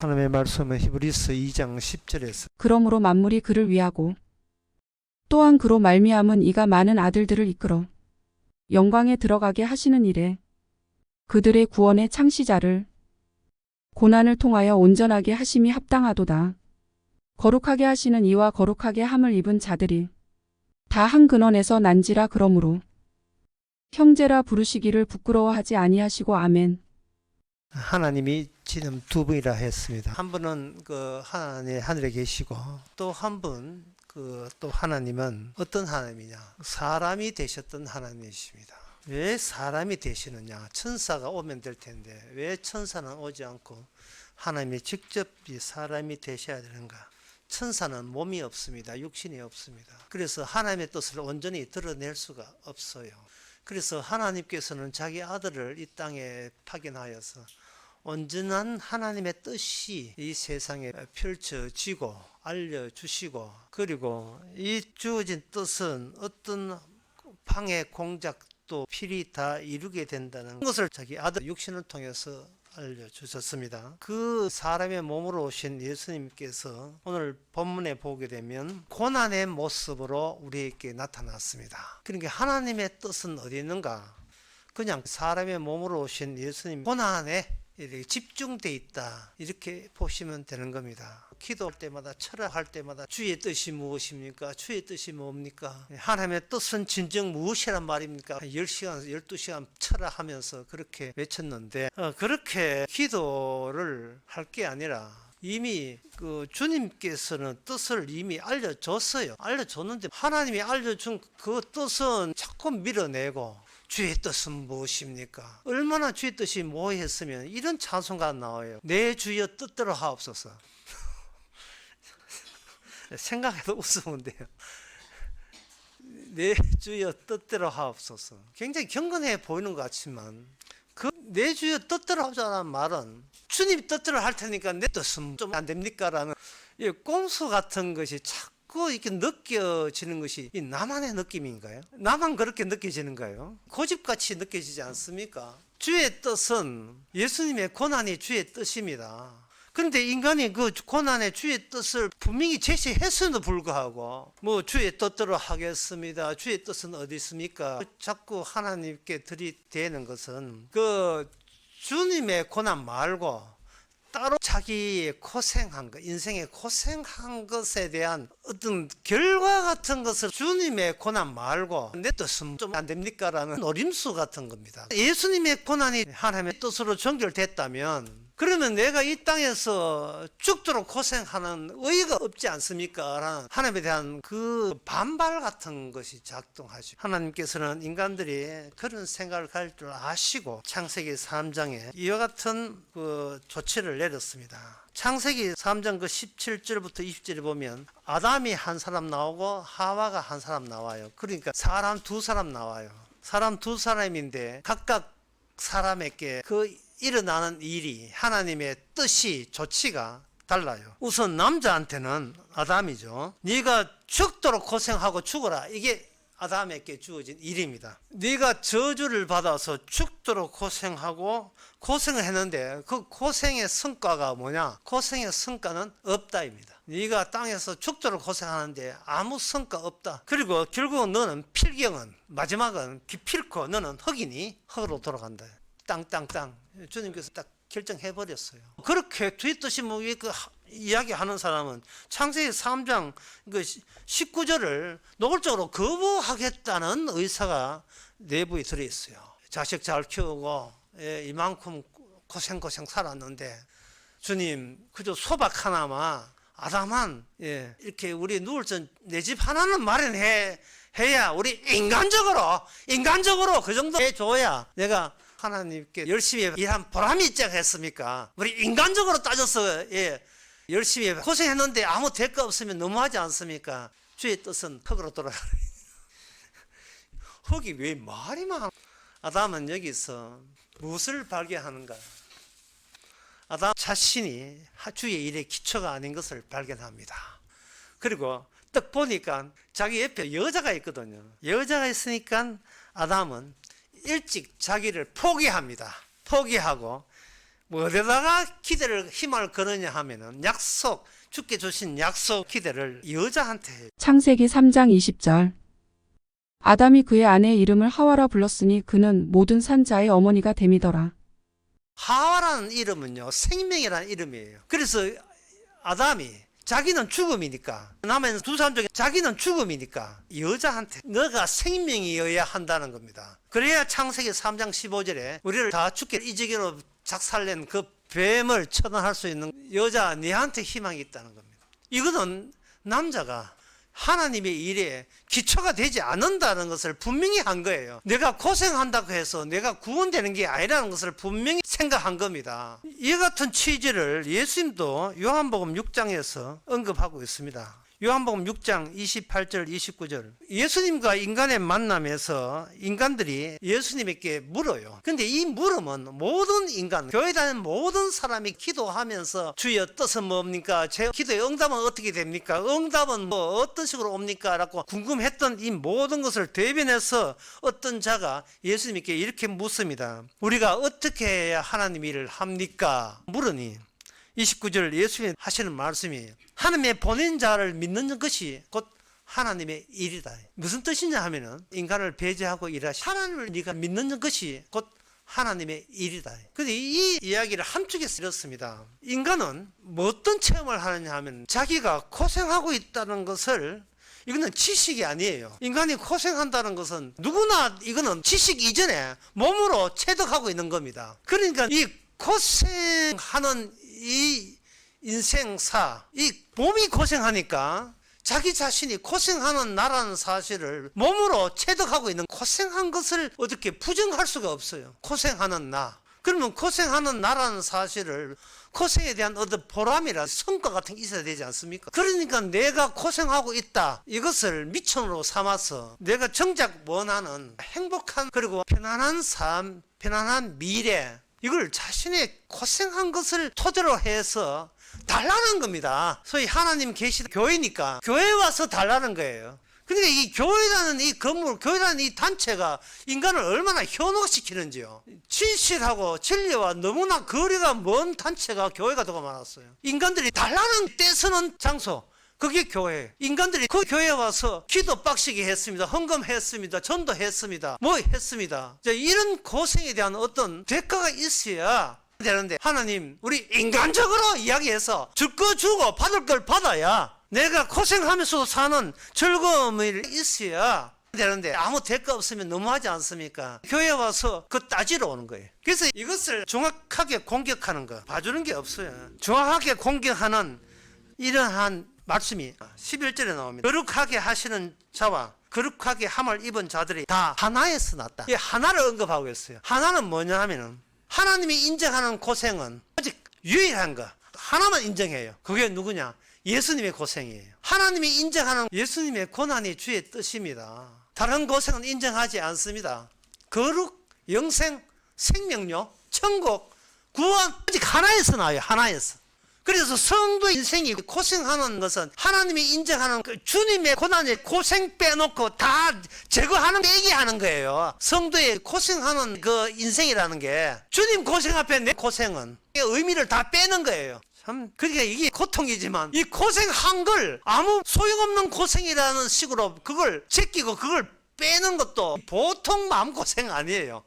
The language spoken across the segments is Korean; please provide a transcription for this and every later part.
하나님의 말씀은 히브리서 2장 10절에서 그러므로 만물이 그를 위하고 또한 그로 말미암은 이가 많은 아들들을 이끌어 영광에 들어가게 하시는 이래 그들의 구원의 창시자를 고난을 통하여 온전하게 하심이 합당하도다. 거룩하게 하시는 이와 거룩하게 함을 입은 자들이 다 한 근원에서 난지라. 그러므로 형제라 부르시기를 부끄러워하지 아니하시고. 아멘. 하나님이 지금 두 분이라 했습니다. 한 분은 하나님 하늘에 계시고 또 한 분 또 하나님은 어떤 하나님이냐? 사람이 되셨던 하나님이십니다. 왜 사람이 되시느냐? 천사가 오면 될 텐데 왜 천사는 오지 않고 하나님이 직접 사람이 되셔야 되는가? 천사는 몸이 없습니다. 육신이 없습니다. 그래서 하나님의 뜻을 온전히 드러낼 수가 없어요. 그래서 하나님께서는 자기 아들을 이 땅에 파견하여서 온전한 하나님의 뜻이 이 세상에 펼쳐지고 알려주시고, 그리고 이 주어진 뜻은 어떤 방해 공작도 필히 다 이루게 된다는 것을 자기 아들 육신을 통해서 알려주셨습니다. 그 사람의 몸으로 오신 예수님께서 오늘 본문에 보게 되면 고난의 모습으로 우리에게 나타났습니다. 그러니까 하나님의 뜻은 어디 있는가? 그냥 사람의 몸으로 오신 예수님 고난에 이렇게 집중되어 있다, 이렇게 보시면 되는 겁니다. 기도할 때마다 철학할 때마다 주의 뜻이 무엇입니까? 주의 뜻이 뭡니까? 하나님의 뜻은 진정 무엇이란 말입니까? 10시간 12시간 철학하면서 그렇게 외쳤는데 그렇게 기도를 할 게 아니라 이미 주님께서는 뜻을 이미 알려줬어요. 알려줬는데 하나님이 알려준 그 뜻은 자꾸 밀어내고 주의 뜻은 무엇입니까? 얼마나 주의 뜻이 모호했으면 이런 찬송가 나와요. 내 주여 뜻대로 하옵소서. 생각해도 웃으면 돼요. 내 주여 뜻대로 하옵소서. 굉장히 경건해 보이는 것 같지만 내 주여 뜻대로 하자는 말은 주님 뜻대로 할 테니까 내 뜻은 좀 안 됩니까? 라는 꼼수 같은 것이 자꾸 이렇게 느껴지는 것이 나만의 느낌인가요? 나만 그렇게 느껴지는가요? 고집같이 느껴지지 않습니까? 주의 뜻은 예수님의 고난이 주의 뜻입니다. 그런데 인간이 그 고난의 주의 뜻을 분명히 제시했음에도 불구하고 주의 뜻대로 하겠습니다. 주의 뜻은 어디 있습니까? 자꾸 하나님께 들이대는 것은 주님의 고난 말고 따로 자기 고생한 것, 인생에 고생한 것에 대한 어떤 결과 같은 것을 주님의 고난 말고 내 뜻은 좀 안 됩니까? 라는 노림수 같은 겁니다. 예수님의 고난이 하나님의 뜻으로 정결됐다면 그러면 내가 이 땅에서 죽도록 고생하는 의의가 없지 않습니까? 라는 하나님에 대한 그 반발 같은 것이 작동하죠. 하나님께서는 인간들이 그런 생각을 가질 줄 아시고 창세기 3장에 이와 같은 조치를 내렸습니다. 창세기 3장 17절부터 20절에 보면 아담이 한 사람 나오고 하와가 한 사람 나와요. 그러니까 사람 두 사람 나와요. 사람 두 사람인데 각각 사람에게 일어나는 일이 하나님의 뜻이 조치가 달라요. 우선 남자한테는 아담이죠. 네가 죽도록 고생하고 죽어라. 이게 아담에게 주어진 일입니다. 네가 저주를 받아서 죽도록 고생하고 고생을 했는데 그 고생의 성과가 뭐냐? 고생의 성과는 없다입니다. 네가 땅에서 죽도록 고생하는데 아무 성과 없다. 그리고 결국은 너는 필경은 마지막은 기필코 너는 흙이니 흙으로 돌아간다. 땅땅땅. 주님께서 딱 결정해버렸어요. 그렇게 주의 뜻이 이야기하는 사람은 창세기 3장 19절을 노골적으로 거부하겠다는 의사가 내부에 들어있어요. 자식 잘 키우고 이만큼 고생 살았는데 주님 그저 소박 하나만 아담한 이렇게 우리 누울 내 집 하나는 마련해야 우리 인간적으로 그 정도 해줘야 내가 하나님께 열심히 일한 보람이 있지 않겠습니까? 우리 인간적으로 따져서 열심히 고생했는데 아무 대가 없으면 너무하지 않습니까? 주의 뜻은 흙으로 돌아가라. 흙이 왜 말이 많아? 아담은 여기서 무엇을 발견하는가? 아담 자신이 주의 일의 기초가 아닌 것을 발견합니다. 그리고 딱 보니까 자기 옆에 여자가 있거든요. 여자가 있으니까 아담은 일찍 자기를 포기합니다. 포기하고 뭐 어디다가 기대를 희망을 거느냐 하면은 약속, 주께 주신 약속 기대를 여자한테 해요. 창세기 3장 20절. 아담이 그의 아내의 이름을 하와라 불렀으니 그는 모든 산자의 어머니가 됨이더라. 하와라는 이름은요, 생명이라는 이름이에요. 그래서 아담이 자기는 죽음이니까, 남은 두 사람 중에 자기는 죽음이니까 여자한테 너가 생명이어야 한다는 겁니다. 그래야 창세기 3장 15절에 우리를 다 죽게 이지기로 작살낸 그 뱀을 처단할 수 있는 여자 너한테 희망이 있다는 겁니다. 이거는 남자가 하나님의 일에 기초가 되지 않는다는 것을 분명히 한 거예요. 내가 고생한다고 해서 내가 구원되는 게 아니라는 것을 분명히 생각한 겁니다. 이 같은 취지를 예수님도 요한복음 6장에서 언급하고 있습니다. 요한복음 6장 28절 29절. 예수님과 인간의 만남에서 인간들이 예수님에게 물어요. 근데 이 물음은 모든 인간, 교회 다니는 모든 사람이 기도하면서 주여 뜻은 뭡니까? 제 기도의 응답은 어떻게 됩니까? 응답은 뭐 어떤 식으로 옵니까? 라고 궁금했던 이 모든 것을 대변해서 어떤 자가 예수님께 이렇게 묻습니다. 우리가 어떻게 해야 하나님 일을 합니까? 물으니 29절 예수님이 하시는 말씀이 하나님의 보낸 자를 믿는 것이 곧 하나님의 일이다. 무슨 뜻이냐 하면은 인간을 배제하고 일하시 하나님을 네가 믿는 것이 곧 하나님의 일이다. 근데 이 이야기를 한쪽에서 이렇습니다. 인간은 뭐 어떤 체험을 하느냐 하면 자기가 고생하고 있다는 것을 이거는 지식이 아니에요. 인간이 고생한다는 것은 누구나 이거는 지식 이전에 몸으로 체득하고 있는 겁니다. 그러니까 이 고생하는 이 인생사, 이 몸이 고생하니까 자기 자신이 고생하는 나라는 사실을 몸으로 체득하고 있는 고생한 것을 어떻게 부정할 수가 없어요. 고생하는 나. 그러면 고생하는 나라는 사실을 고생에 대한 어떤 보람이라 성과 같은 게 있어야 되지 않습니까? 그러니까 내가 고생하고 있다. 이것을 미천으로 삼아서 내가 정작 원하는 행복한 그리고 편안한 삶, 편안한 미래 이걸 자신의 고생한 것을 토대로 해서 달라는 겁니다. 소위 하나님 계시는 교회니까 교회에 와서 달라는 거예요. 그러니까 이 교회라는 이 건물, 교회라는 이 단체가 인간을 얼마나 현혹시키는지요. 진실하고 진리와 너무나 거리가 먼 단체가 교회가 더 많았어요. 인간들이 달라는 떼쓰는 장소, 그게 교회. 인간들이 그 교회에 와서 기도 빡시게 했습니다. 헌금했습니다. 전도했습니다. 뭐 했습니다. 이런 고생에 대한 어떤 대가가 있어야 되는데 하나님 우리 인간적으로 이야기해서 줄 거 주고 받을 걸 받아야 내가 고생하면서 사는 즐거움이 있어야 되는데 아무 대가 없으면 너무하지 않습니까? 교회에 와서 그 따지러 오는 거예요. 그래서 이것을 정확하게 공격하는 거 봐주는 게 없어요. 정확하게 공격하는 이러한 말씀이 11절에 나옵니다. 거룩하게 하시는 자와 거룩하게 함을 입은 자들이 다 하나에서 났다. 이 하나를 언급하고 있어요. 하나는 뭐냐 하면은 하나님이 인정하는 고생은 오직 유일한 거 하나만 인정해요. 그게 누구냐? 예수님의 고생이에요. 하나님이 인정하는 예수님의 고난이 주의 뜻입니다. 다른 고생은 인정하지 않습니다. 거룩, 영생, 생명력, 천국, 구원 오직 하나에서 나와요. 하나에서. 그래서 성도의 인생이 고생하는 것은 하나님이 인정하는 그 주님의 고난의 고생 빼놓고 다 제거하는 얘기하는 거예요. 성도의 고생하는 그 인생이라는 게 주님 고생 앞에 내 고생은 의미를 다 빼는 거예요. 참 그러니까 이게 고통이지만 이 고생한 걸 아무 소용없는 고생이라는 식으로 그걸 제끼고 그걸 빼는 것도 보통 마음고생 아니에요.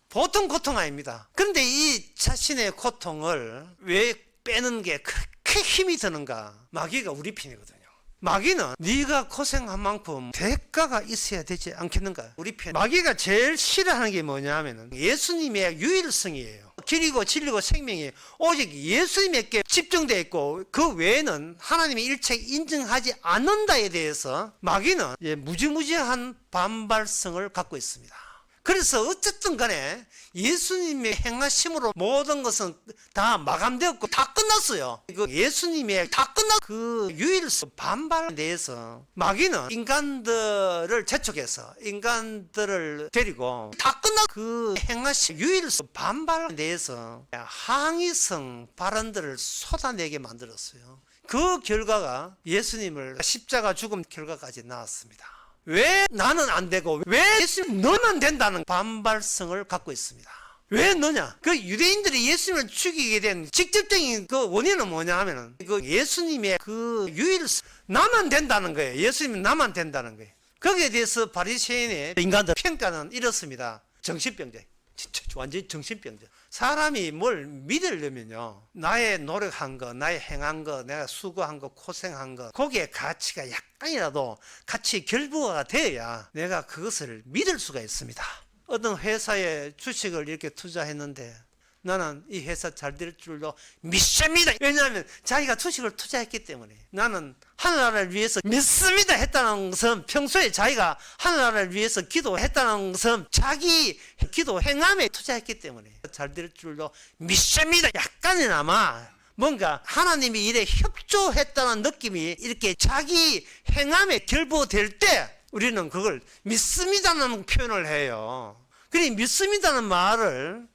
보통 고통 아닙니다. 그런데 이 자신의 고통을 왜 빼는 게 그렇게 힘이 드는가? 마귀가 우리 편이거든요. 마귀는 네가 고생한 만큼 대가가 있어야 되지 않겠는가? 우리 편. 마귀가 제일 싫어하는 게 뭐냐 하면은 예수님의 유일성이에요. 길이고 진리고 생명이 오직 예수님에게 집중되어 있고 그 외에는 하나님의 일체 인정하지 않는다에 대해서 마귀는 무지무지한 반발성을 갖고 있습니다. 그래서 어쨌든 간에 예수님의 행하심으로 모든 것은 다 마감되었고 다 끝났어요. 그 예수님의 다 끝난 그 유일성 반발에 대해서 마귀는 인간들을 재촉해서 인간들을 데리고 다 끝난 그 행하심 유일성 반발에 대해서 항의성 발언들을 쏟아내게 만들었어요. 그 결과가 예수님을 십자가 죽음 결과까지 나왔습니다. 왜 나는 안 되고 왜 예수님 너만 된다는 반발성을 갖고 있습니다. 왜 너냐? 그 유대인들이 예수님을 죽이게 된 직접적인 그 원인은 뭐냐 하면은 그 예수님의 그 유일 나만 된다는 거예요. 예수님은 나만 된다는 거예요. 거기에 대해서 바리새인의 인간들 평가는 이렇습니다. 정신병자. 진짜 완전히 정신병자. 사람이 뭘 믿으려면요, 나의 노력한 거, 나의 행한 거, 내가 수고한 거, 고생한 거, 거기에 가치가 약간이라도 같이 결부가 돼야 내가 그것을 믿을 수가 있습니다. 어떤 회사에 주식을 이렇게 투자했는데 나는 이 회사 잘 될 줄로 믿습니다. 왜냐하면 자기가 주식을 투자했기 때문에. 나는 하나님을 위해서 믿습니다 했다는 것은 평소에 자기가 하나님을 위해서 기도했다는 것은 자기 기도 행함에 투자했기 때문에 잘 될 줄로 믿습니다. 약간이나마 뭔가 하나님이 일에 협조했다는 느낌이 이렇게 자기 행함에 결부될 때 우리는 그걸 믿습니다는 표현을 해요. 그러니 믿습니다는 말을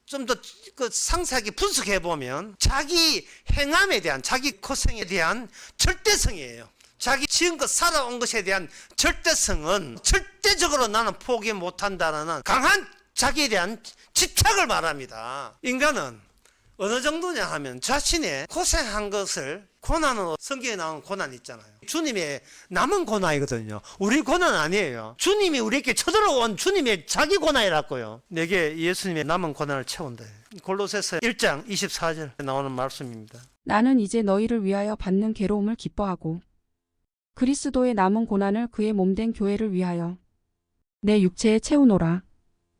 좀 더 상세하게 분석해 보면 자기 행함에 대한, 자기 고생에 대한 절대성이에요. 자기 지금껏 살아온 것에 대한 절대성은 절대적으로 나는 포기 못한다는 강한 자기에 대한 집착을 말합니다. 인간은 어느 정도냐 하면 자신의 고생한 것을, 고난은 성경에 나온 고난 있잖아요. 주님의 남은 고난이거든요. 우리 고난 아니에요. 주님이 우리에게 쳐들어온 주님의 자기 고난이라고요. 내게 예수님의 남은 고난을 채운다. 골로새서 1장 24절에 나오는 말씀입니다. 나는 이제 너희를 위하여 받는 괴로움을 기뻐하고 그리스도의 남은 고난을 그의 몸된 교회를 위하여 내 육체에 채우노라.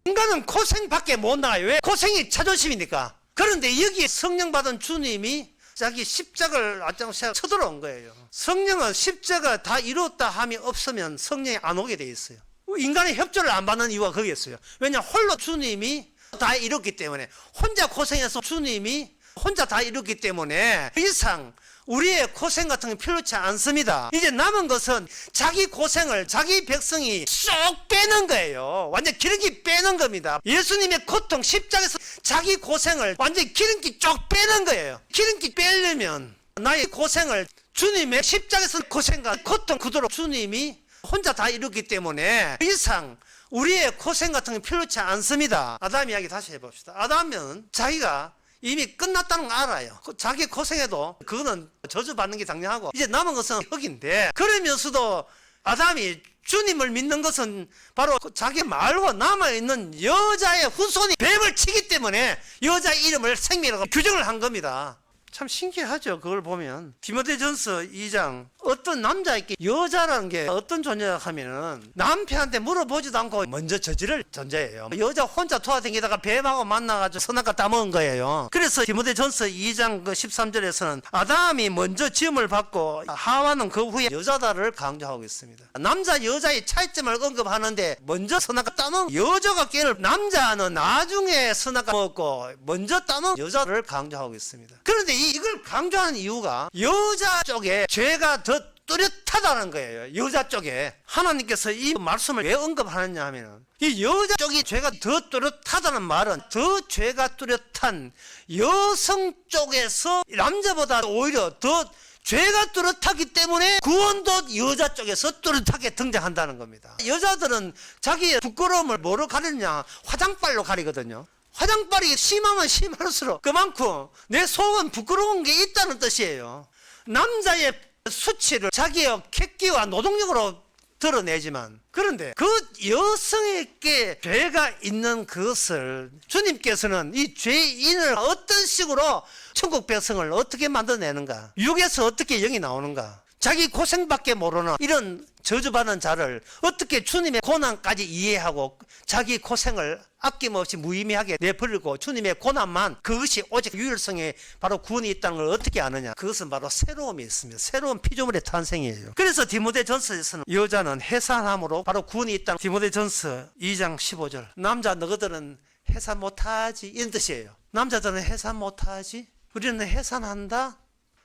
인간은 고생밖에 못 나가요. 왜? 고생이 자존심이니까. 그런데 여기에 성령 받은 주님이 자기 십자가를 앞장서 쳐들어온 거예요. 성령은 십자가 다 이루었다 함이 없으면 성령이 안 오게 돼 있어요. 인간의 협조를 안 받는 이유가 거기였어요. 왜냐하면 홀로 주님이 다 이뤘기 때문에, 혼자 고생해서 주님이 혼자 다 이뤘기 때문에 더 이상 우리의 고생 같은 게 필요치 않습니다. 이제 남은 것은 자기 고생을 자기 백성이 쏙 빼는 거예요. 완전 기름기 빼는 겁니다. 예수님의 고통, 십자가에서 자기 고생을 완전 기름기 쭉 빼는 거예요. 기름기 빼려면 나의 고생을 주님의 십자가에서 고생과 고통 그대로 주님이 혼자 다 이뤘기 때문에 더 이상 우리의 고생 같은 게 필요치 않습니다. 아담 이야기 다시 해봅시다. 아담은 자기가 이미 끝났다는 거 알아요. 자기 고생해도 그거는 저주받는 게 당연하고 이제 남은 것은 흙인데, 그러면서도 아담이 주님을 믿는 것은 바로 자기 말고 남아있는 여자의 후손이 뱀을 치기 때문에 여자 이름을 생명이라고 규정을 한 겁니다. 참 신기하죠. 그걸 보면 디모데전서 2장 어떤 남자에게 여자라는 게 어떤 존재냐 하면은 남편한테 물어보지도 않고 먼저 저지를 존재예요. 여자 혼자 돌아다니다가 뱀하고 만나가지고 선악과 따먹은 거예요. 그래서 디모데전서 2장 그 13절에서는 아담이 먼저 지음을 받고 하와는 그 후에 여자다를 강조하고 있습니다. 남자 여자의 차이점을 언급하는데 먼저 선악과 따먹은 여자가 깨를, 남자는 나중에 선악과 먹고 먼저 따먹은 여자를 강조하고 있습니다. 그런데 이걸 강조하는 이유가 여자 쪽에 죄가 더 뚜렷하다는 거예요. 여자 쪽에. 하나님께서 이 말씀을 왜 언급하느냐 하면 이 여자 쪽이 죄가 더 뚜렷하다는 말은 더 죄가 뚜렷한 여성 쪽에서 남자보다 오히려 더 죄가 뚜렷하기 때문에 구원도 여자 쪽에서 뚜렷하게 등장한다는 겁니다. 여자들은 자기의 부끄러움을 뭐로 가리느냐? 화장빨로 가리거든요. 화장빨이 심하면 심할수록 그만큼 내 속은 부끄러운 게 있다는 뜻이에요. 남자의 수치를 자기의 객기와 노동력으로 드러내지만, 그런데 그 여성에게 죄가 있는 그것을 주님께서는 이 죄인을 어떤 식으로 천국 백성을 어떻게 만들어내는가, 육에서 어떻게 영이 나오는가, 자기 고생밖에 모르는 이런 저주받는 자를 어떻게 주님의 고난까지 이해하고 자기 고생을 아낌없이 무의미하게 내버리고 주님의 고난만, 그것이 오직 유일성에 바로 구원이 있다는 걸 어떻게 아느냐? 그것은 바로 새로움이 있습니다. 새로운 피조물의 탄생이에요. 그래서 디모데전서에서는 여자는 해산함으로 바로 구원이 있다는, 디모데전서 2장 15절 남자 너희들은 해산 못하지, 이런 뜻이에요. 남자들은 해산 못하지, 우리는 해산한다.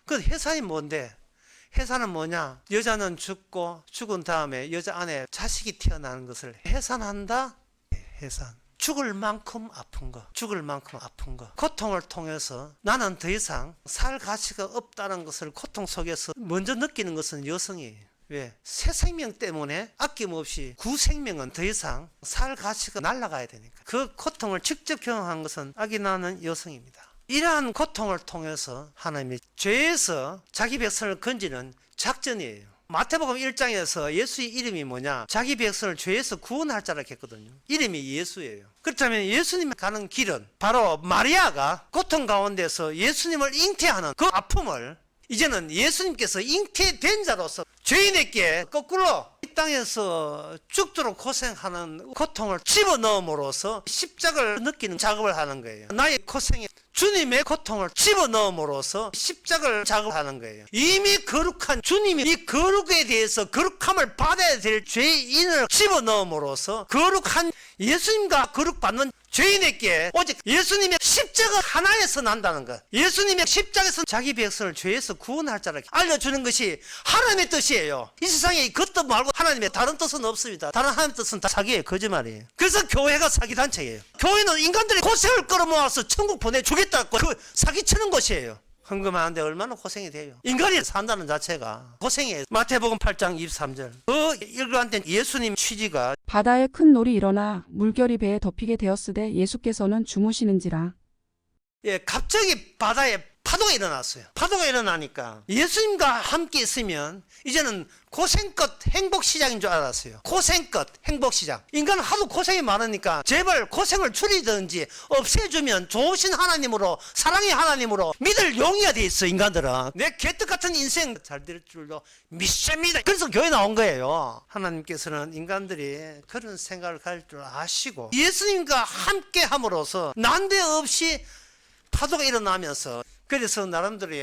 그 해산이 뭔데? 해산은 뭐냐? 여자는 죽고 죽은 다음에 여자 안에 자식이 태어나는 것을 해산한다. 해산. 죽을 만큼 아픈 거, 죽을 만큼 아픈 거, 고통을 통해서 나는 더 이상 살 가치가 없다는 것을 고통 속에서 먼저 느끼는 것은 여성이에요. 왜? 새 생명 때문에 아낌없이 구생명은 더 이상 살 가치가 날아가야 되니까. 그 고통을 직접 경험한 것은 아기 낳는 여성입니다. 이러한 고통을 통해서 하나님이 죄에서 자기 백성을 건지는 작전이에요. 마태복음 1장에서 예수의 이름이 뭐냐? 자기 백성을 죄에서 구원할 자라 했거든요. 이름이 예수예요. 그렇다면 예수님이 가는 길은 바로 마리아가 고통 가운데서 예수님을 잉태하는 그 아픔을 이제는 예수님께서 잉태된 자로서 죄인에게 거꾸로 이 땅에서 죽도록 고생하는 고통을 집어넣음으로써 십자가를 느끼는 작업을 하는 거예요. 나의 고생에 주님의 고통을 집어넣음으로써 십자가를 작업하는 거예요. 이미 거룩한 주님이 이 거룩에 대해서 거룩함을 받아야 될 죄인을 집어넣음으로써 거룩한 예수님과 거룩받는 죄인에게 오직 예수님의 십자가 하나에서 난다는 것, 예수님의 십자가에서 자기 백성을 죄에서 구원할 자를 알려주는 것이 하나님의 뜻이에요. 이 세상에 그 뜻 말고 하나님의 다른 뜻은 없습니다. 다른 하나님의 뜻은 다 사기예요. 거짓말이에요. 그래서 교회가 사기단체예요. 교회는 인간들의 고생을 끌어모아서 천국 보내주겠다고 그 사기치는 것이에요. 헌금하는데 얼마나 고생이 돼요. 인간이 산다는 자체가 고생이에요. 마태복음 8장 23절. 그 일관된 예수님 취지가 바다에 큰 놀이 일어나 물결이 배에 덮이게 되었으되 예수께서는 주무시는지라. 갑자기 바다에 파도가 일어났어요. 파도가 일어나니까 예수님과 함께 있으면 이제는 고생끝 행복시장인 줄 알았어요. 고생끝 행복시장. 인간은 하도 고생이 많으니까 제발 고생을 줄이든지 없애주면 좋으신 하나님으로, 사랑의 하나님으로 믿을 용의가 돼 있어. 인간들은 내 개떡 같은 인생 잘 될 줄로 믿습니다. 그래서 교회 나온 거예요. 하나님께서는 인간들이 그런 생각을 가질 줄 아시고 예수님과 함께 함으로써 난데없이 파도가 일어나면서 그래서 나름대로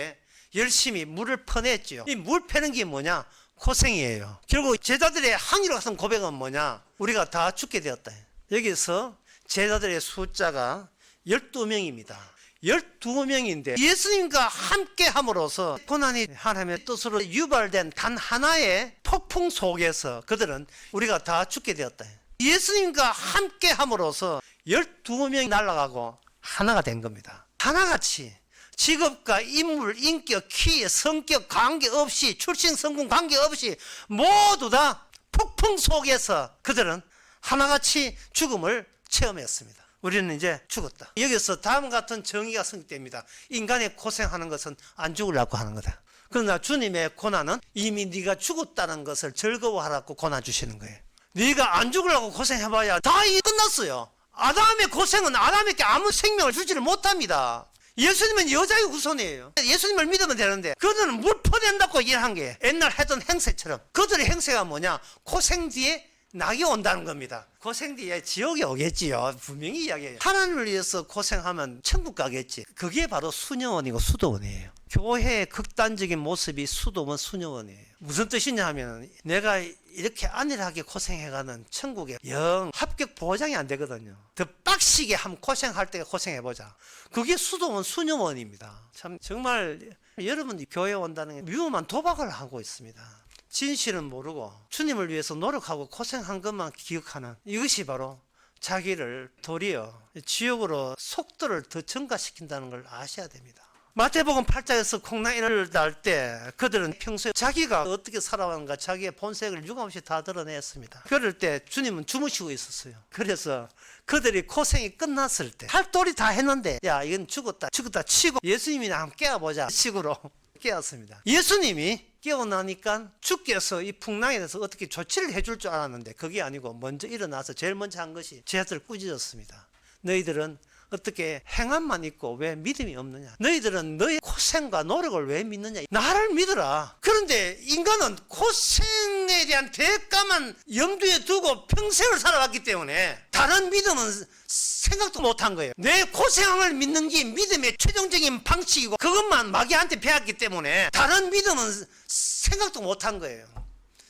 열심히 물을 퍼냈죠. 이 물 패는 게 뭐냐? 고생이에요. 결국 제자들의 항의로 같은 고백은 뭐냐? 우리가 다 죽게 되었다. 여기서 제자들의 숫자가 12명입니다. 12명인데 예수님과 함께 함으로써 고난이 하나님의 뜻으로 유발된 단 하나의 폭풍 속에서 그들은 우리가 다 죽게 되었다. 예수님과 함께 함으로써 12명이 날아가고 하나가 된 겁니다. 하나같이 직업과 인물, 인격, 키, 성격 관계없이 출신, 성분 관계없이 모두 다 폭풍 속에서 그들은 하나같이 죽음을 체험했습니다. 우리는 이제 죽었다. 여기서 다음 같은 정의가 성립됩니다. 인간이 고생하는 것은 안 죽으려고 하는 거다. 그러나 주님의 고난은 이미 네가 죽었다는 것을 즐거워하라고 고난 주시는 거예요. 네가 안 죽으려고 고생해봐야 다 이게 끝났어요. 아담의 고생은 아담에게 아무 생명을 주지를 못합니다. 예수님은 여자의 후손이에요. 예수님을 믿으면 되는데 그들은 물 퍼낸다고 일한 게 옛날 했던 행세처럼 그들의 행세가 뭐냐? 고생 뒤에 낙이 온다는 겁니다. 고생 뒤에 지옥이 오겠지요. 분명히 이야기해요. 하나님을 위해서 고생하면 천국 가겠지. 그게 바로 수녀원이고 수도원이에요. 교회의 극단적인 모습이 수도원 수녀원이에요. 무슨 뜻이냐 하면 내가 이렇게 안일하게 고생해가는 천국에 영 합격 보장이 안 되거든요. 더 빡시게 한번 고생할 때 고생해보자. 그게 수도원 수녀원입니다. 참 정말 여러분이 교회 온다는 게 위험한 도박을 하고 있습니다. 진실은 모르고 주님을 위해서 노력하고 고생한 것만 기억하는 이것이 바로 자기를 도리어 지옥으로 속도를 더 증가시킨다는 걸 아셔야 됩니다. 마태복음 8장에서 콩나이를 날 때 그들은 평소에 자기가 어떻게 살아왔는가 자기의 본색을 유감없이 다 드러냈습니다. 그럴 때 주님은 주무시고 있었어요. 그래서 그들이 고생이 끝났을 때 할 도리 다 했는데 야 이건 죽었다 치고 예수님이 한번 깨워보자 식으로 깨웠습니다. 예수님이 깨어나니까 주께서 이 풍랑에 대해서 어떻게 조치를 해줄 줄 알았는데 그게 아니고 먼저 일어나서 제일 먼저 한 것이 제자들을 꾸짖었습니다. 너희들은 어떻게 행함만 있고 왜 믿음이 없느냐? 너희들은 너의 고생과 노력을 왜 믿느냐? 나를 믿어라. 그런데 인간은 고생에 대한 대가만 염두에 두고 평생을 살아왔기 때문에 다른 믿음은 생각도 못한 거예요. 내 고생을 믿는 게 믿음의 최종적인 방식이고 그것만 마귀한테 배웠기 때문에 다른 믿음은 생각도 못한 거예요.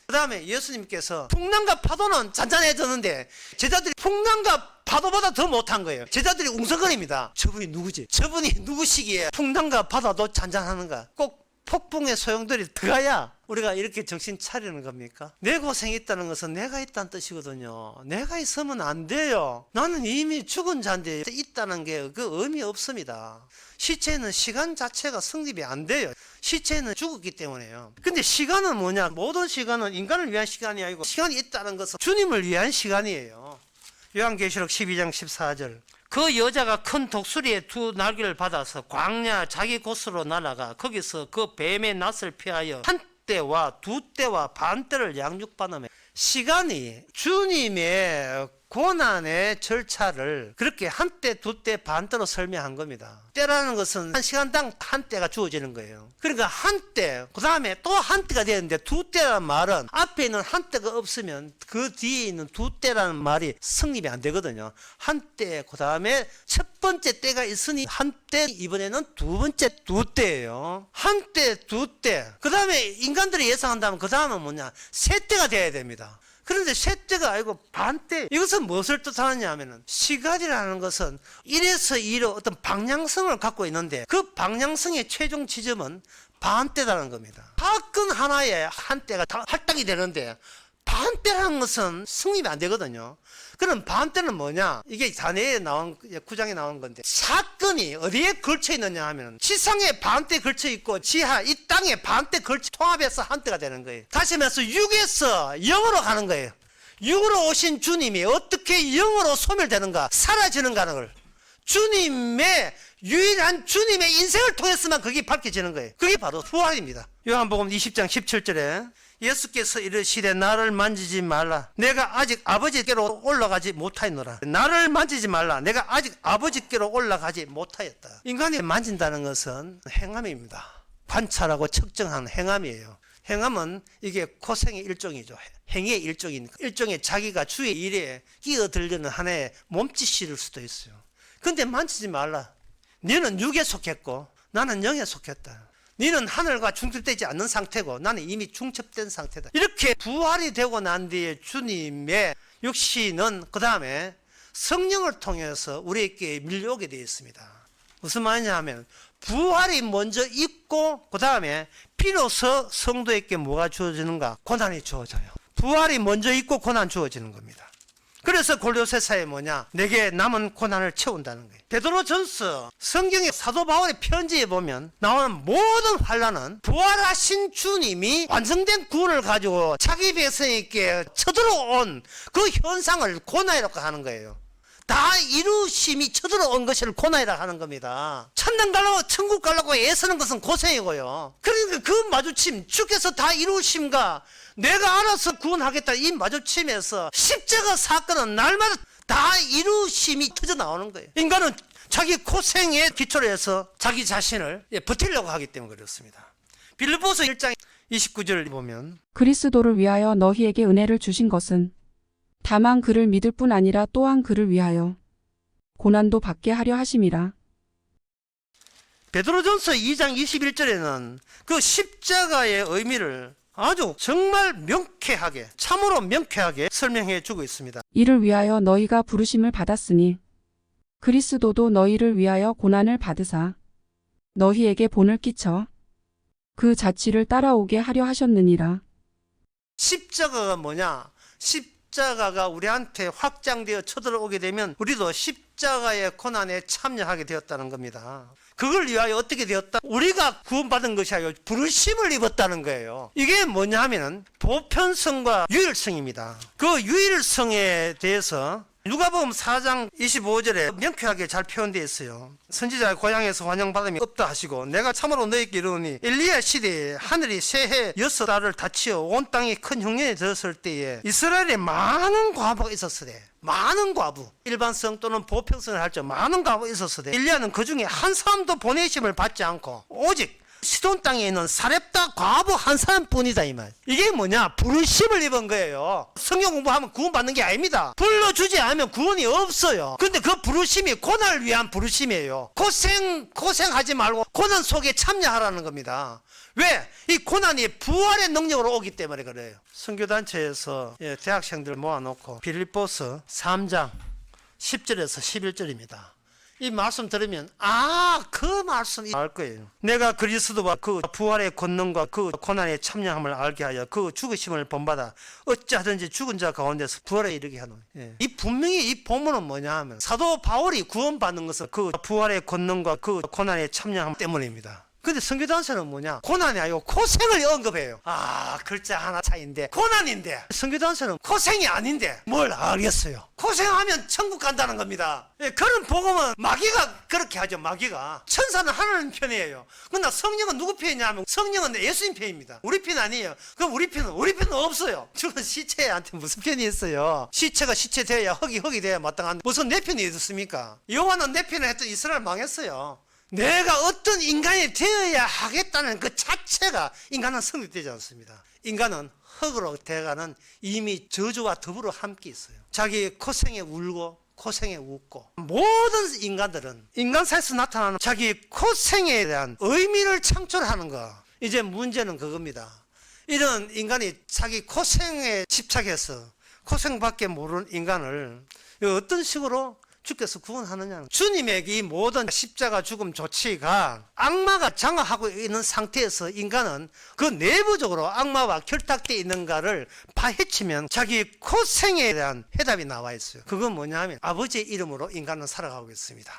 그 다음에 예수님께서 풍랑과 파도는 잔잔해졌는데 제자들이 풍랑과 파도보다 더 못한 거예요. 제자들이 웅성거립니다. 저분이 누구지? 저분이 누구시기에 풍랑과 바다도 잔잔하는가? 꼭 폭풍의 소용돌이 들어가야 우리가 이렇게 정신 차리는 겁니까? 내 고생이 있다는 것은 내가 있다는 뜻이거든요. 내가 있으면 안 돼요. 나는 이미 죽은 자인데 있다는 게 그 의미 없습니다. 시체는 시간 자체가 성립이 안 돼요. 시체는 죽었기 때문에요. 근데 시간은 뭐냐? 모든 시간은 인간을 위한 시간이 아니고 시간이 있다는 것은 주님을 위한 시간이에요. 요한계시록 12장 14절. 그 여자가 큰 독수리의 두 날개를 받아서 광야 자기 곳으로 날아가 거기서 그 뱀의 낯을 피하여 한 때와 두 때와 반 때를 양육받으며 시간이 주님의 고난의 절차를 그렇게 한 때, 두 때, 반 때로 설명한 겁니다. 때라는 것은 한 시간당 한 때가 주어지는 거예요. 그러니까 한 때, 그 다음에 또 한 때가 되는데 두 때라는 말은 앞에 있는 한 때가 없으면 그 뒤에 있는 두 때라는 말이 성립이 안 되거든요. 한 때, 그 다음에 첫 번째 때가 있으니 한 때, 이번에는 두 번째 두 때예요. 한 때, 두 때. 그 다음에 인간들이 예상한다면 그 다음은 뭐냐? 세 때가 돼야 됩니다. 그런데 셋째가 아니고 반때. 이것은 무엇을 뜻하느냐 하면은 시간이라는 것은 1에서 2로 어떤 방향성을 갖고 있는데 그 방향성의 최종 지점은 반때라는 겁니다. 사건 하나에 한때가 할당이 되는데 반때라는 것은 성립이 안 되거든요. 그럼 반때는 뭐냐? 이게 단해에 나온 9장에 나온 건데 사건이 어디에 걸쳐 있느냐 하면 지상에 반때 걸쳐 있고 지하 이 땅에 반때 걸쳐 통합해서 한때가 되는 거예요. 다시 말해서 6에서 0으로 가는 거예요. 6으로 오신 주님이 어떻게 0으로 소멸되는가, 사라지는가를 걸 주님의 유일한 주님의 인생을 통해서만 그게 밝혀지는 거예요. 그게 바로 부활입니다. 요한복음 20장 17절에 예수께서 이르시되 나를 만지지 말라. 내가 아직 아버지께로 올라가지 못하였노라. 나를 만지지 말라. 내가 아직 아버지께로 올라가지 못하였다. 인간이 만진다는 것은 행함입니다. 관찰하고 측정하는 행함이에요. 행함은 이게 고생의 일종이죠. 행위의 일종이니까. 일종의 자기가 주의 일에 끼어들려는 하나의 몸짓일 수도 있어요. 근데 만지지 말라. 너는 육에 속했고 나는 영에 속했다. 너는 하늘과 중첩되지 않는 상태고 나는 이미 중첩된 상태다. 이렇게 부활이 되고 난 뒤에 주님의 육신은 그 다음에 성령을 통해서 우리에게 밀려오게 되어 있습니다. 무슨 말이냐 하면 부활이 먼저 있고 그 다음에 비로소 성도에게 뭐가 주어지는가? 고난이 주어져요. 부활이 먼저 있고 고난 주어지는 겁니다. 그래서 골로새서에 뭐냐? 내게 남은 고난을 채운다는 거예요. 베드로전서 성경의 사도 바울의 편지에 보면 나오는 모든 환난은 부활하신 주님이 완성된 구원을 가지고 자기 백성에게 쳐들어온 그 현상을 고난이라고 하는 거예요. 다 이루심이 쳐들어온 것을 고난이라고 하는 겁니다. 천당 가려고 천국 가려고 애쓰는 것은 고생이고요. 그러니까 그 마주침, 주께서 다 이루심과 내가 알아서 구원하겠다 이 마주침에서 십자가 사건은 날마다 다 이루심이 터져 나오는 거예요. 인간은 자기 고생에 기초로 해서 자기 자신을 버티려고 하기 때문에 그렇습니다. 빌립보서 1장 29절을 보면 그리스도를 위하여 너희에게 은혜를 주신 것은 다만 그를 믿을 뿐 아니라 또한 그를 위하여 고난도 받게 하려 하심이라. 베드로전서 2장 21절에는 그 십자가의 의미를 아주 정말 명쾌하게 참으로 명쾌하게 설명해 주고 있습니다. 이를 위하여 너희가 부르심을 받았으니 그리스도도 너희를 위하여 고난을 받으사 너희에게 본을 끼쳐 그 자취를 따라오게 하려 하셨느니라. 십자가가 뭐냐? 십자가가 우리한테 확장되어 쳐들어오게 되면 우리도 십자가의 고난에 참여하게 되었다는 겁니다. 그걸 위하여 어떻게 되었다? 우리가 구원받은 것이 아니라 부르심을 입었다는 거예요. 이게 뭐냐 하면은 보편성과 유일성입니다. 그 유일성에 대해서 누가복음 4장 25절에 명쾌하게 잘 표현되어 있어요. 선지자의 고향에서 환영받음이 없다 하시고 내가 참으로 너희에게 이르노니 엘리야 시대에 하늘이 새해 6달을 닫히어 온 땅이 큰 흉년이 들었을 때에 이스라엘에 많은 과부가 있었으되 많은 과부, 일반성 또는 보편성을 할 때 많은 과부가 있었으되 엘리야는 그 중에 한 사람도 보내심을 받지 않고 오직 시돈 땅에 있는 사렙다 과부 한 사람뿐이다 이 말. 이게 뭐냐? 부르심을 입은 거예요. 성경 공부하면 구원받는 게 아닙니다. 불러주지 않으면 구원이 없어요. 근데 그 부르심이 고난을 위한 부르심이에요. 고생하지 말고 고난 속에 참여하라는 겁니다. 왜? 이 고난이 부활의 능력으로 오기 때문에 그래요. 선교단체에서 대학생들 모아놓고 빌립보서 3장 10절에서 11절입니다. 이 말씀 들으면 그 말씀이 알 거예요. 내가 그리스도와 그 부활의 권능과 그 고난의 참여함을 알게 하여 그 죽으심을 본받아 어찌하든지 죽은 자 가운데서 부활에 이르게 하노니. 이 분명히 이 본문은 뭐냐 하면 사도 바울이 구원받는 것은 그 부활의 권능과 그 고난의 참여함 때문입니다. 근데 선교단서는 뭐냐? 고난이 아니고 고생을 언급해요. 글자 하나 차이인데 고난인데 선교단서는 고생이 아닌데 뭘 알겠어요? 고생하면 천국 간다는 겁니다. 그런 복음은 마귀가 그렇게 하죠. 마귀가. 천사는 하나님 편이에요. 그러나 성령은 누구 편이냐면 성령은 예수님 편입니다. 우리 편 아니에요. 그럼 우리 편은 없어요. 죽은 시체한테 무슨 편이 있어요? 시체가 시체 돼야 흙이 돼야 마땅한데 무슨 내 편이 있었습니까? 여호와는 내 편을 했더니 이스라엘 망했어요. 내가 어떤 인간이 되어야 하겠다는 그 자체가 인간은 성립되지 않습니다. 인간은 흙으로 돼가는 이미 저주와 더불어 함께 있어요. 자기 고생에 울고 고생에 웃고 모든 인간들은 인간사에서 나타나는 자기 고생에 대한 의미를 창출하는 거. 이제 문제는 그겁니다. 이런 인간이 자기 고생에 집착해서 고생밖에 모르는 인간을 어떤 식으로 주께서 구원하느냐는 주님의 이 모든 십자가 죽음 조치가 악마가 장악하고 있는 상태에서 인간은 그 내부적으로 악마와 결탁되어 있는가를 파헤치면 자기 고생에 대한 해답이 나와 있어요. 그건 뭐냐 하면 아버지의 이름으로 인간은 살아가고 있습니다.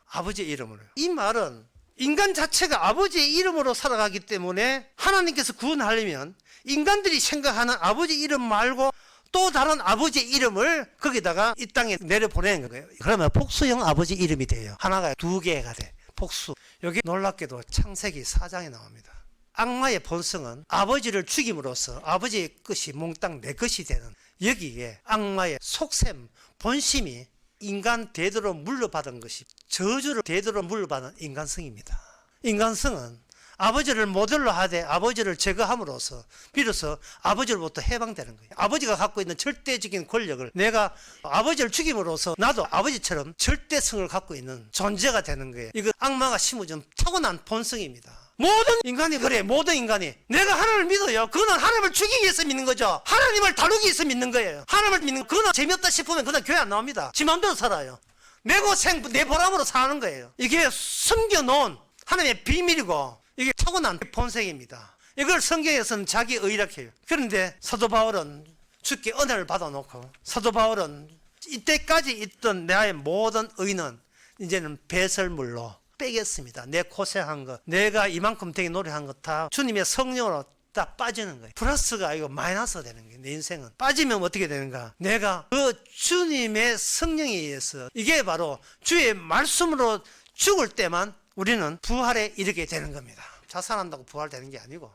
아버지의 이름으로요. 이 말은 인간 자체가 아버지의 이름으로 살아가기 때문에 하나님께서 구원하려면 인간들이 생각하는 아버지 이름 말고 또 다른 아버지 이름을 거기다가 이 땅에 내려보내는 거예요. 그러면 복수형 아버지 이름이 돼요. 하나가 두 개가 돼. 복수. 여기 놀랍게도 창세기 4장에 나옵니다. 악마의 본성은 아버지를 죽임으로써 아버지의 것이 몽땅 내 것이 되는, 여기에 악마의 속셈, 본심이 인간 대대로 물려받은 것이 저주를 대대로 물려받은 인간성입니다. 인간성은 아버지를 모델로 하되 아버지를 제거함으로써 비로소 아버지로부터 해방되는 거예요. 아버지가 갖고 있는 절대적인 권력을 내가 아버지를 죽임으로써 나도 아버지처럼 절대성을 갖고 있는 존재가 되는 거예요. 이거 악마가 심어준 타고난 본성입니다. 모든 인간이 그래. 모든 인간이 내가 하나님을 믿어요. 그거는 하나님을 죽이기 위해서 믿는 거죠. 하나님을 다루기 위해서 믿는 거예요. 하나님을 믿는 거. 그거는 재미없다 싶으면 그냥 교회 안 나옵니다. 지 마음대로 살아요. 내 고생 내 보람으로 사는 거예요. 이게 숨겨놓은 하나님의 비밀이고 이게 타고난 본성입니다. 이걸 성경에서는 자기 의라고 해요. 그런데 사도 바울은 주께 은혜를 받아놓고 사도 바울은 이때까지 있던 나의 모든 의는 이제는 배설물로 빼겠습니다. 내 고생한 것, 내가 이만큼 되게 노력한 것 다 주님의 성령으로 다 빠지는 거예요. 플러스가 아니고 마이너스가 되는 거예요. 내 인생은. 빠지면 어떻게 되는가? 내가 그 주님의 성령에 의해서 이게 바로 주의 말씀으로 죽을 때만 우리는 부활에 이르게 되는 겁니다. 자살한다고 부활되는 게 아니고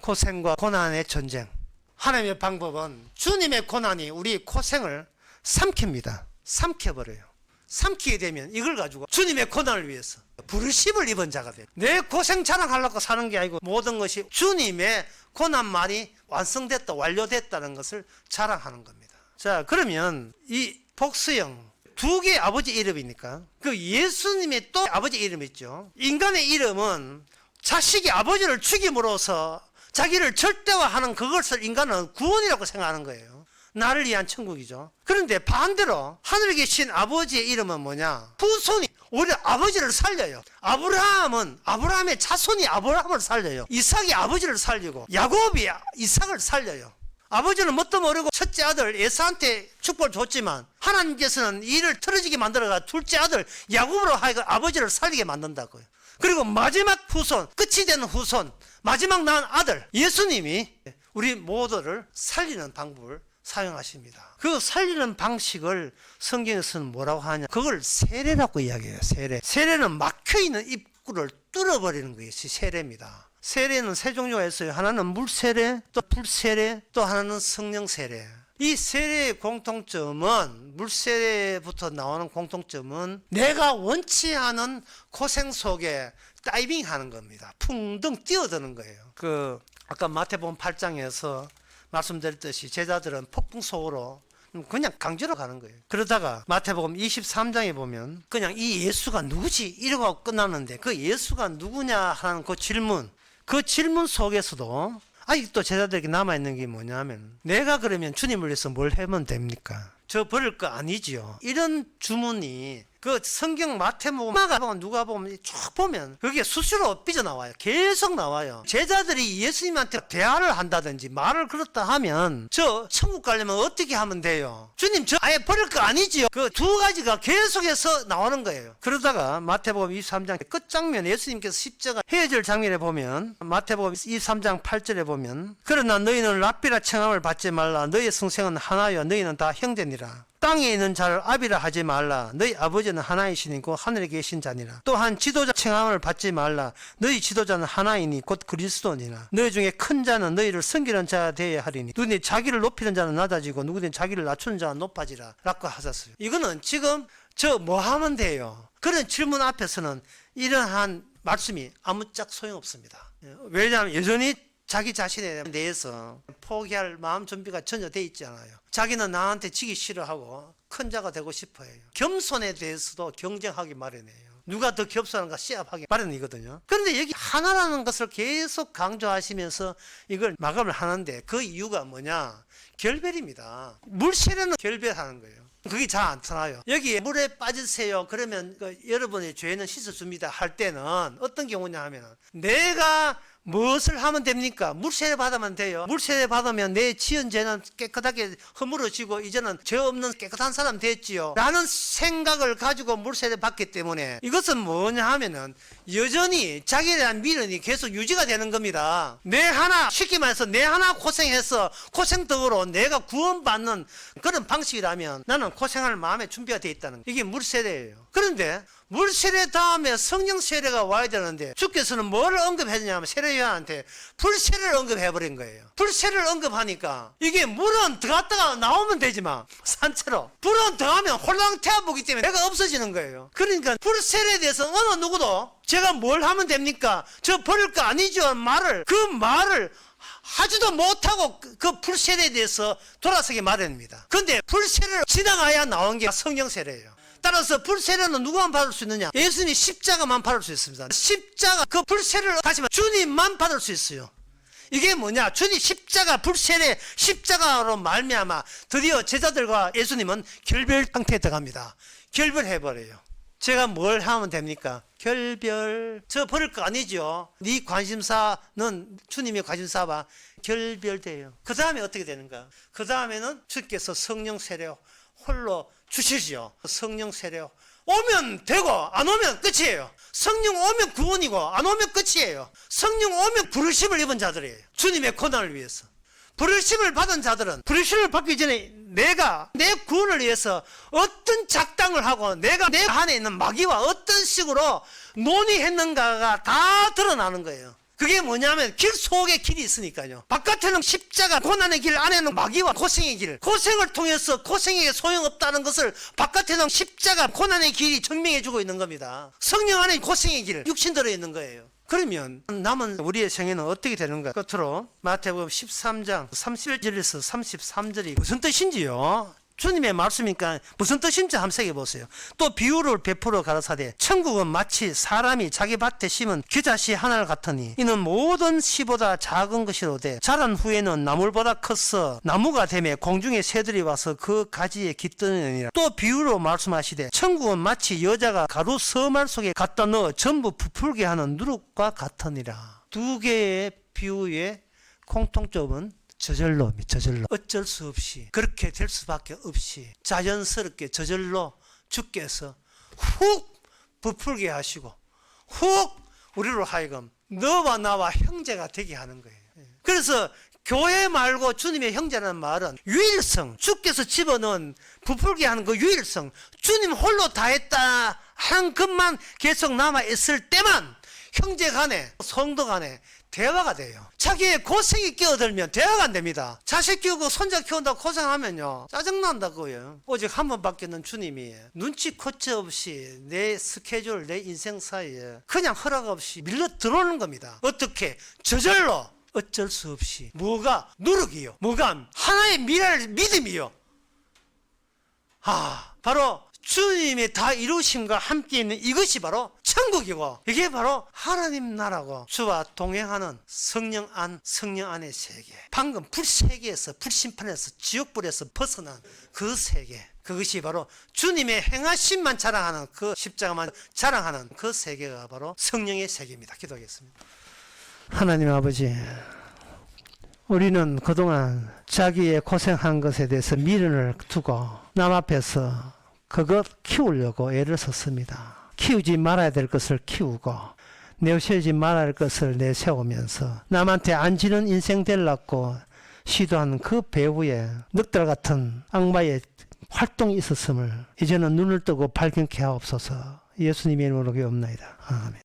고생과 고난의 전쟁. 하나님의 방법은 주님의 고난이 우리 고생을 삼킵니다. 삼켜버려요. 삼키게 되면 이걸 가지고 주님의 고난을 위해서 부르심을 입은 자가 돼요. 내 고생 자랑하려고 사는 게 아니고 모든 것이 주님의 고난말이 완성됐다, 완료됐다는 것을 자랑하는 겁니다. 자, 그러면 이 복수형 두 개의 아버지 이름이니까 그 예수님의 또 아버지 이름이 있죠. 인간의 이름은 자식이 아버지를 죽임으로써 자기를 절대화하는 그것을 인간은 구원이라고 생각하는 거예요. 나를 위한 천국이죠. 그런데 반대로 하늘에 계신 아버지의 이름은 뭐냐? 후손이 오히려 아버지를 살려요. 아브라함의 자손이 아브라함을 살려요. 이삭이 아버지를 살리고 야곱이 이삭을 살려요. 아버지는 뭣도 모르고 첫째 아들 에사한테 축복을 줬지만 하나님께서는 일을 틀어지게 만들어가 둘째 아들 야곱으로 하여금 아버지를 살리게 만든다고요. 그리고 마지막 후손, 끝이 되는 후손, 마지막 낳은 아들 예수님이 우리 모두를 살리는 방법을 사용하십니다. 그 살리는 방식을 성경에서는 뭐라고 하냐? 그걸 세례라고 이야기해요. 세례는 막혀있는 입구를 뚫어버리는 것이 세례입니다. 세례는 세 종류가 있어요. 하나는 물세례, 또 불세례, 또 하나는 성령세례. 이 세례의 공통점은, 물세례부터 나오는 공통점은 내가 원치 않은 고생 속에 다이빙 하는 겁니다. 풍덩 뛰어드는 거예요. 아까 마태복음 8장에서 말씀드렸듯이 제자들은 폭풍 속으로 그냥 강제로 가는 거예요. 그러다가 마태복음 23장에 보면 그냥 이 예수가 누구지? 이러고 끝나는데 그 예수가 누구냐 하는 그 질문 속에서도 아직도 제자들에게 남아있는 게 뭐냐면 내가 그러면 주님을 위해서 뭘 하면 됩니까? 저 버릴 거 아니지요. 이런 주문이 그 성경 마태복음 누가 보면 쭉 보면 그게 수시로 삐져나와요. 계속 나와요. 제자들이 예수님한테 대화를 한다든지 말을 그렇다 하면 저 천국 가려면 어떻게 하면 돼요? 주님 저 아예 버릴 거 아니지요? 그 두 가지가 계속해서 나오는 거예요. 그러다가 마태복음 23장 끝장면 예수님께서 십자가 헤어질 장면에 보면 마태복음 23장 8절에 보면 그러나 너희는 랍비라 청함을 받지 말라. 너희의 성생은 하나여 너희는 다 형제니라. 땅에 있는 자를 아비라 하지 말라. 너희 아버지는 하나이시니고 하늘에 계신 자니라. 또한 지도자 청함을 받지 말라. 너희 지도자는 하나이니 곧 그리스도니라. 너희 중에 큰 자는 너희를 섬기는 자가 되어야 하리니 누구든지 자기를 높이는 자는 낮아지고 누구든지 자기를 낮추는 자는 높아지라 라고 하셨어요. 이거는 지금 저 뭐 하면 돼요? 그런 질문 앞에서는 이러한 말씀이 아무짝 소용없습니다. 왜냐하면 여전히 자기 자신에 대해서 포기할 마음 준비가 전혀 돼 있지 않아요. 자기는 나한테 지기 싫어하고 큰 자가 되고 싶어해요. 겸손에 대해서도 경쟁하기 마련이에요. 누가 더 겸손한가 시합하기 마련이거든요. 그런데 여기 하나라는 것을 계속 강조하시면서 이걸 마감을 하는데 그 이유가 뭐냐? 결별입니다. 물세례는 결별하는 거예요. 그게 잘 안 터나요. 여기 물에 빠지세요. 그러면 여러분의 죄는 씻어줍니다 할 때는 어떤 경우냐 하면 내가 무엇을 하면 됩니까? 물세례 받으면 돼요. 물세례 받으면 내 지은 죄는 깨끗하게 허물어지고 이제는 죄 없는 깨끗한 사람 됐지요 라는 생각을 가지고 물세례 받기 때문에 이것은 뭐냐 하면은 여전히 자기에 대한 미련이 계속 유지가 되는 겁니다. 내 하나 쉽게 말해서 내 하나 고생해서 고생덕으로 내가 구원받는 그런 방식이라면 나는 고생할 마음의 준비가 되어 있다는 이게 물세례예요. 그런데 물세례 다음에 성령 세례가 와야 되는데 주께서는 뭐를 언급했냐면 세례요한한테 불세례를 언급해버린 거예요. 불세례를 언급하니까 이게 물은 들어갔다가 나오면 되지만 산채로 불은 들어가면 홀랑 태워보기 때문에 내가 없어지는 거예요. 그러니까 불세례에 대해서 어느 누구도 제가 뭘 하면 됩니까? 저 버릴 거 아니죠? 그 말을 하지도 못하고 그 불세례에 대해서 돌아서기 마련입니다. 그런데 불세례를 지나가야 나온 게 성령 세례예요. 따라서 불세례는 누구만 받을 수 있느냐? 예수님이 십자가만 받을 수 있습니다. 십자가 그 불세례를 다시 말해 주님만 받을 수 있어요. 이게 뭐냐? 주님 십자가 불세례 십자가로 말미암아 드디어 제자들과 예수님은 결별 상태에 들어갑니다. 결별해버려요. 제가 뭘 하면 됩니까? 결별. 저 버릴 거 아니죠. 네 관심사는 주님의 관심사와 결별돼요. 그 다음에 어떻게 되는가? 그 다음에는 주께서 성령 세례 홀로 주시죠. 성령 세례 오면 되고 안 오면 끝이에요. 성령 오면 구원이고 안 오면 끝이에요. 성령 오면 부르심을 입은 자들이에요. 주님의 고난을 위해서. 부르심을 받은 자들은 부르심을 받기 전에 내가 내 구원을 위해서 어떤 작당을 하고 내가 내 안에 있는 마귀와 어떤 식으로 논의했는가가 다 드러나는 거예요. 그게 뭐냐면 길 속에 길이 있으니까요. 바깥에는 십자가 고난의 길, 안에는 마귀와 고생의 길. 고생을 통해서 고생에게 소용없다는 것을 바깥에는 십자가 고난의 길이 증명해주고 있는 겁니다. 성령 안에 고생의 길, 육신 들어있는 거예요. 그러면 남은 우리의 생애는 어떻게 되는가? 끝으로 마태복음 13장 31절에서 33절이 무슨 뜻인지요? 주님의 말씀이니까 무슨 뜻인지 한번 새겨보세요. 또 비유를 베풀어 가라사대 천국은 마치 사람이 자기 밭에 심은 겨자씨 하나를 같으니 이는 모든 씨보다 작은 것이로되 자란 후에는 나물보다 커서 나무가 되매 공중의 새들이 와서 그 가지에 깃드느니라. 또 비유로 말씀하시되 천국은 마치 여자가 가루 서말 속에 갖다 넣어 전부 부풀게 하는 누룩과 같으니라. 두 개의 비유의 공통점은 저절로 어쩔 수 없이 그렇게 될 수밖에 없이 자연스럽게 저절로 주께서 훅 부풀게 하시고 훅 우리로 하여금 너와 나와 형제가 되게 하는 거예요. 그래서 교회 말고 주님의 형제라는 말은 유일성, 주께서 집어넣은 부풀게 하는 그 유일성, 주님 홀로 다 했다 하는 것만 계속 남아있을 때만 형제 간에 성도 간에 대화가 돼요. 자기의 고생이 끼어들면 대화가 안 됩니다. 자식 키우고 손자 키운다고 고생하면요 짜증난다고요. 오직 한 번밖에는 주님이 눈치 코치 없이 내 스케줄 내 인생 사이에 그냥 허락 없이 밀려 들어오는 겁니다. 어떻게? 저절로 어쩔 수 없이 뭐가 누룩이요, 뭐가 하나의 믿음이요. 바로 주님의 다 이루심과 함께 있는 이것이 바로 천국 천국이고 이게 바로 하나님 나라고 주와 동행하는 성령 안, 성령 안의 세계. 방금 불세계에서 불심판에서 지옥불에서 벗어난 그 세계. 그것이 바로 주님의 행하심만 자랑하는 그 십자가만 자랑하는 그 세계가 바로 성령의 세계입니다. 기도하겠습니다. 하나님 아버지, 우리는 그동안 자기의 고생한 것에 대해서 미련을 두고 남 앞에서 그것 키우려고 애를 썼습니다. 키우지 말아야 될 것을 키우고 내세우지 말아야 할 것을 내세우면서 남한테 안 지는 인생 되려고 시도한 그 배후에 늑대 같은 악마의 활동이 있었음을 이제는 눈을 뜨고 발견케 하옵소서. 예수님의 이름으로 기도합니다. 아멘.